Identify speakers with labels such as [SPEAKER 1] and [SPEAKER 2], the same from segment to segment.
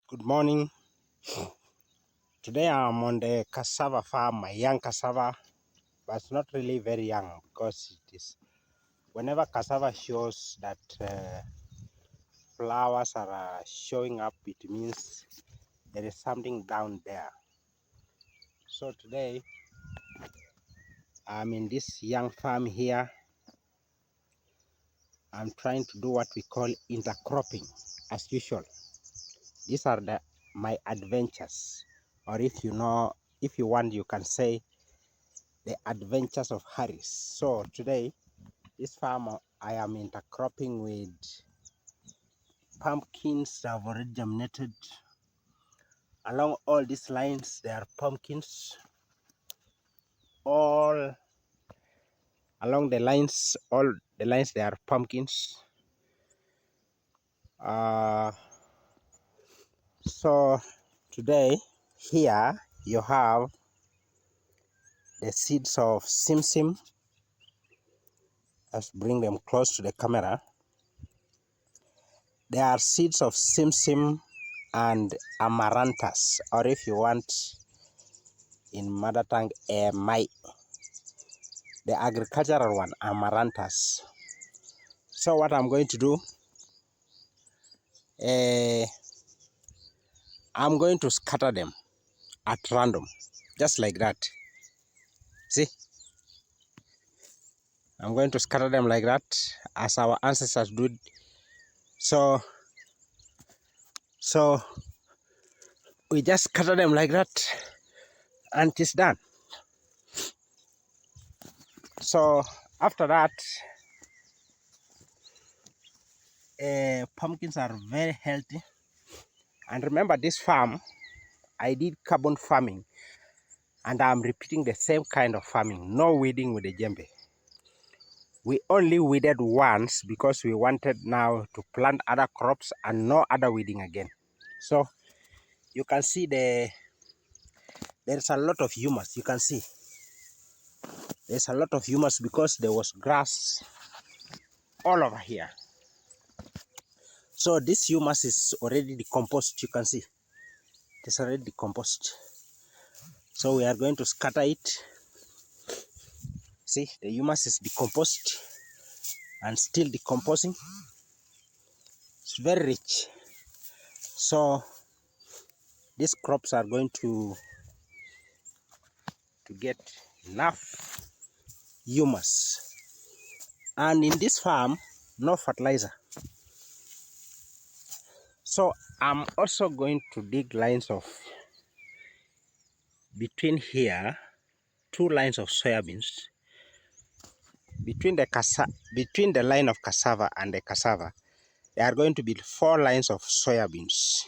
[SPEAKER 1] Good morning. Today I'm on the cassava farm, my young cassava, but it's not really very young because it is whenever cassava shows that flowers are showing up, it means there is something down there. So today I'm in this young farm here. I'm trying to do what we call intercropping as usual. These are my adventures, or if you want, you can say the adventures of Harris. So today, this farm I am intercropping with pumpkins that have already germinated. Along all these lines, there are pumpkins. All along the lines, all the lines, there are pumpkins. So today, here you have the seeds of simsim. Let's bring them close to the camera. There are seeds of simsim and amaranthus, or if you want in mother tongue, mai, the agricultural one, amaranthus. So what I'm going to do, I'm going to scatter them at random, just like that. See, I'm going to scatter them like that, as our ancestors did. So we just scatter them like that, and it's done. So after that, pumpkins are very healthy. And remember, this farm, I did carbon farming, and I'm repeating the same kind of farming. No weeding with the djembe. We only weeded once because we wanted now to plant other crops and no other weeding again. So you can see there's a lot of humus. You can see there's a lot of humus because there was grass all over here. So this humus is already decomposed. You can see it's already decomposed. So we are going to scatter it. See, the humus is decomposed and still decomposing. It's very rich. So these crops are going to get enough humus. And in this farm, no fertilizer. So I'm also going to dig lines of between here, 2 lines of soybeans. Between the line of cassava and the cassava, there are going to be 4 lines of soybeans.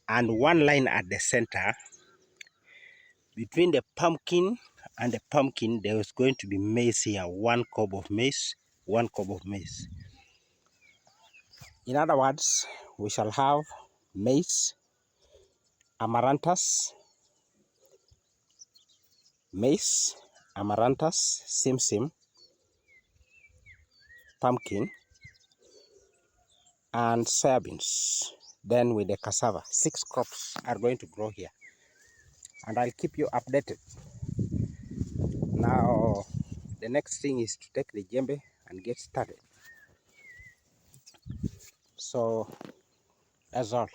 [SPEAKER 1] And 1 line at the center. Between the pumpkin and the pumpkin, there is going to be maize here. 1 cob of maize, 1 cob of maize. In other words, we shall have maize, amaranthus, simsim, pumpkin, and soybeans. Then with the cassava, 6 crops are going to grow here. And I'll keep you updated. Now, the next thing is to take the djembe and get started. So, that's all.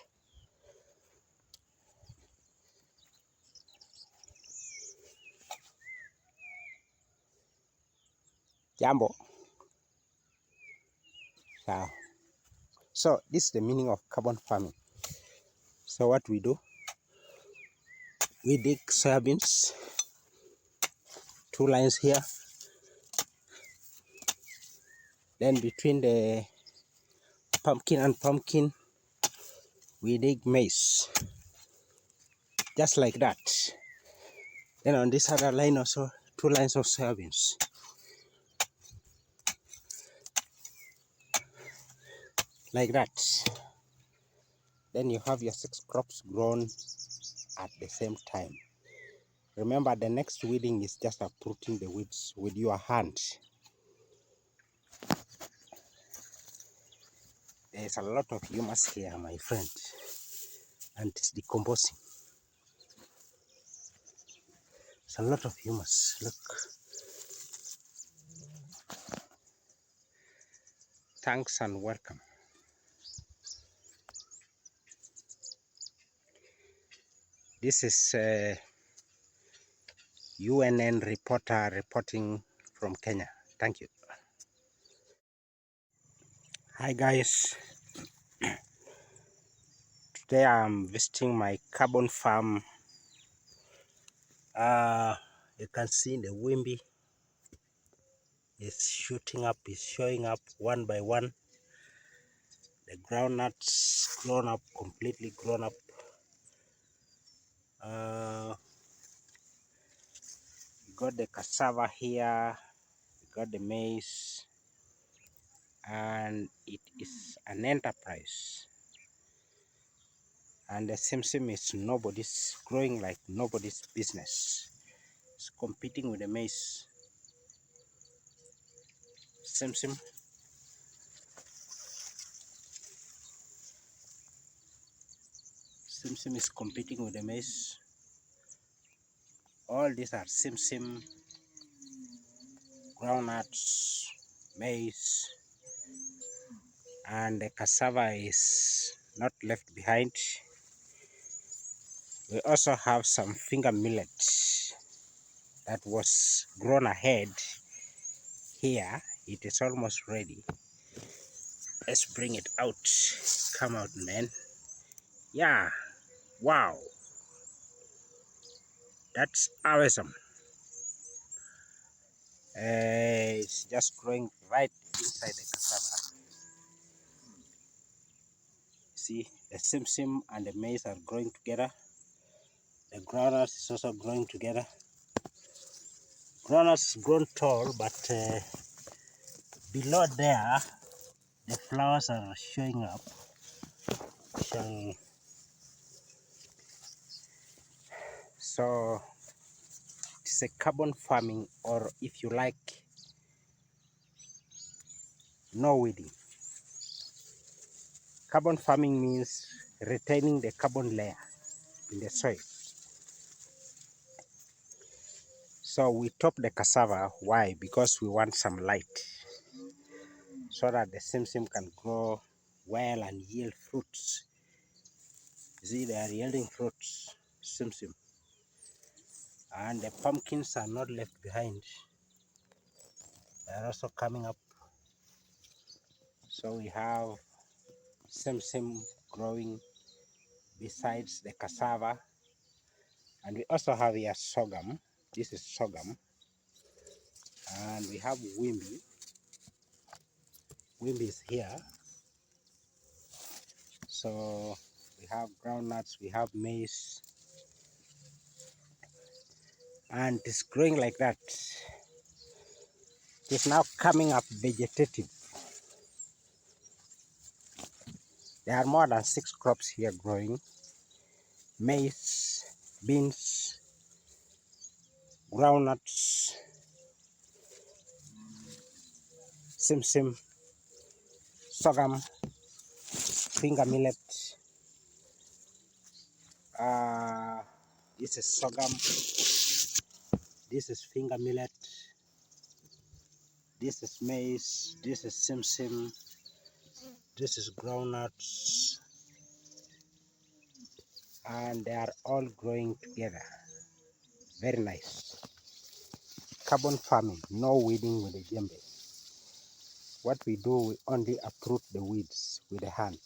[SPEAKER 1] Jambo. So this is the meaning of carbon farming. So what we do, we dig soybeans, 2 lines here. Then between the pumpkin and pumpkin, we dig maize, just like that. Then on this other line also, 2 lines of soybeans. Like that. Then you have your 6 crops grown at the same time. Remember, the next weeding is just uprooting the weeds with your hand. There's a lot of humus here, my friend. and it's decomposing. It's a lot of humus. Look. Thanks and welcome. This is UNN reporter reporting from Kenya. Thank you. Hi guys. Today I'm visiting my carbon farm. You can see the Wimby is shooting up, is showing up one by one. The groundnuts grown up, completely grown up. You got the cassava here, you got the maize, and it is an enterprise. And the simsim is nobody's, growing like nobody's business. It's competing with the maize. Simsim. Simsim is competing with the maize. All these are simsim, groundnuts, maize, and the cassava is not left behind. We also have some finger millet that was grown ahead here. It is almost ready. Let's bring it out. Come out, man. Yeah, wow, that's awesome. It's just growing right inside the cassava. See, the simsim and the maize are growing together. The groundnut is also growing together. Groundnut is grown tall, but below there, the flowers are showing up. So it's a carbon farming, or if you like, no weeding. Carbon farming means retaining the carbon layer in the soil. So we top the cassava. Why? Because we want some light, so that the simsim can grow well and yield fruits. You see, they are yielding fruits, simsim. And the pumpkins are not left behind. They are also coming up. So we have simsim growing besides the cassava. And we also have here sorghum. This is sorghum. And we have Wimby. Wimby is here. So we have groundnuts, we have maize. And it's growing like that. It's now coming up vegetative. There are more than 6 crops here growing. Maize, beans, groundnuts, simsim, sorghum, finger millet. This is sorghum. This is finger millet. This is maize. This is simsim. This is groundnuts. And they are all growing together. Very nice. Carbon farming, no weeding with a djembe. What we do, we only uproot the weeds with the hand.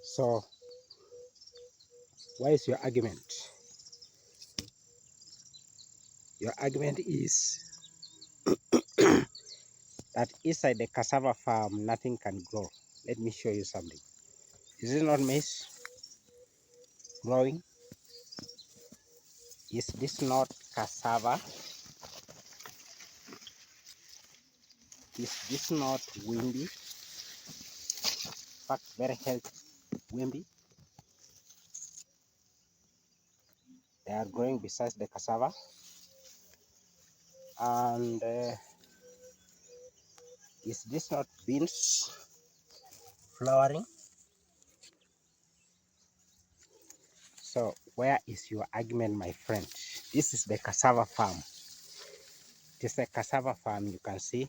[SPEAKER 1] So, what is your argument? Your argument is that inside the cassava farm, nothing can grow. Let me show you something. Is it not maize growing? Is this not cassava? Is this not Wimby? In fact, very healthy Wimby. They are growing besides the cassava. And Is this not beans flowering? So where is your argument, my friend? This is the cassava farm. It is a cassava farm, you can see,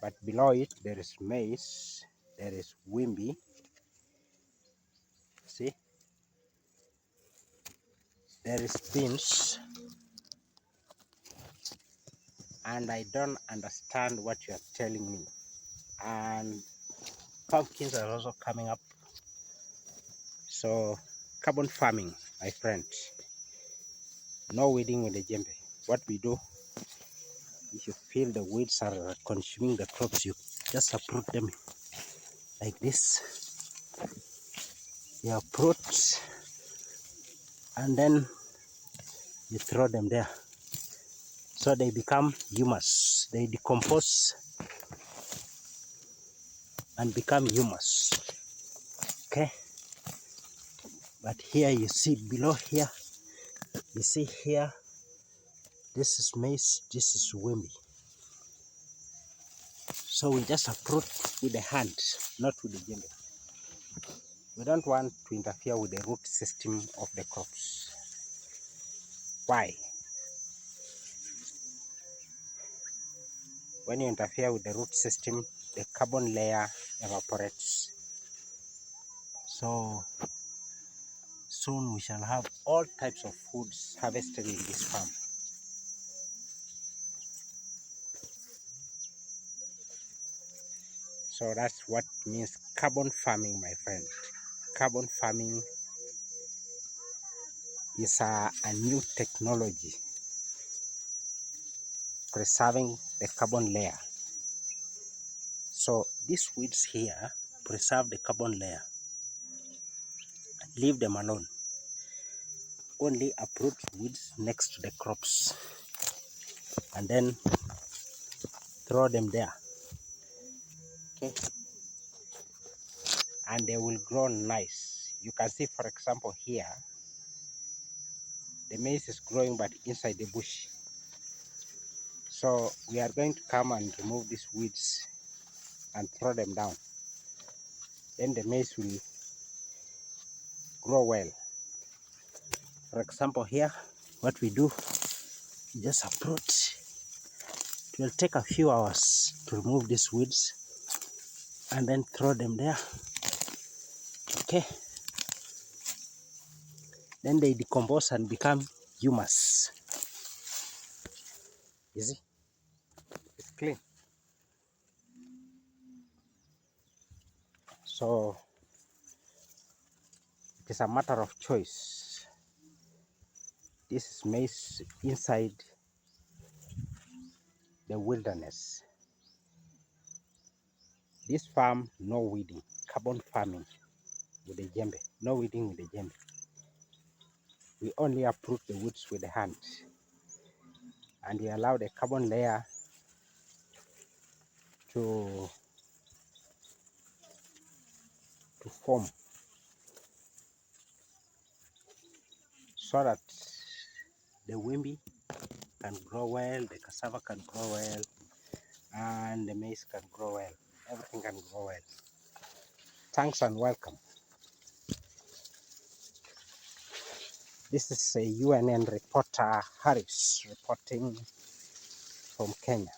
[SPEAKER 1] but below it there is maize, there is wimbi. See, there is beans, and I don't understand what you are telling me. And pumpkins are also coming up. So carbon farming, my friend, no weeding with the djembe. What we do, if you feel the weeds are consuming the crops, you just uproot them like this. You uproot and then you throw them there, so they become humus. They decompose and become humus. Okay, but here you see, below here you see here, this is maize, this is wimbi. So we just uproot with the hand, not with the djembe. We don't want to interfere with the root system of the crops. Why? When you interfere with the root system, the carbon layer evaporates. So soon we shall have all types of foods harvested in this farm. So that's what means carbon farming, my friend. Carbon farming is a new technology preserving the carbon layer. So these weeds here preserve the carbon layer. Leave them alone. Only uproot weeds next to the crops and then throw them there. Okay, and they will grow nice. You can see, for example, here the maize is growing but inside the bush. So we are going to come and remove these weeds and throw them down. Then the maize will grow well. For example, here what we do, we just uproot. It will take a few hours to remove these weeds and then throw them there. Okay, then they decompose and become humus. You see, it's clean. So it is a matter of choice. This is maize inside the wilderness. This farm, no weeding, carbon farming with the djembe, no weeding with the djembe. We only uproot the weeds with the hand, and we allow the carbon layer to form, so that the wimbi can grow well, the cassava can grow well, and the maize can grow well. Everything can grow well. Thanks and welcome. This is a UNN reporter, Harris, reporting from Kenya.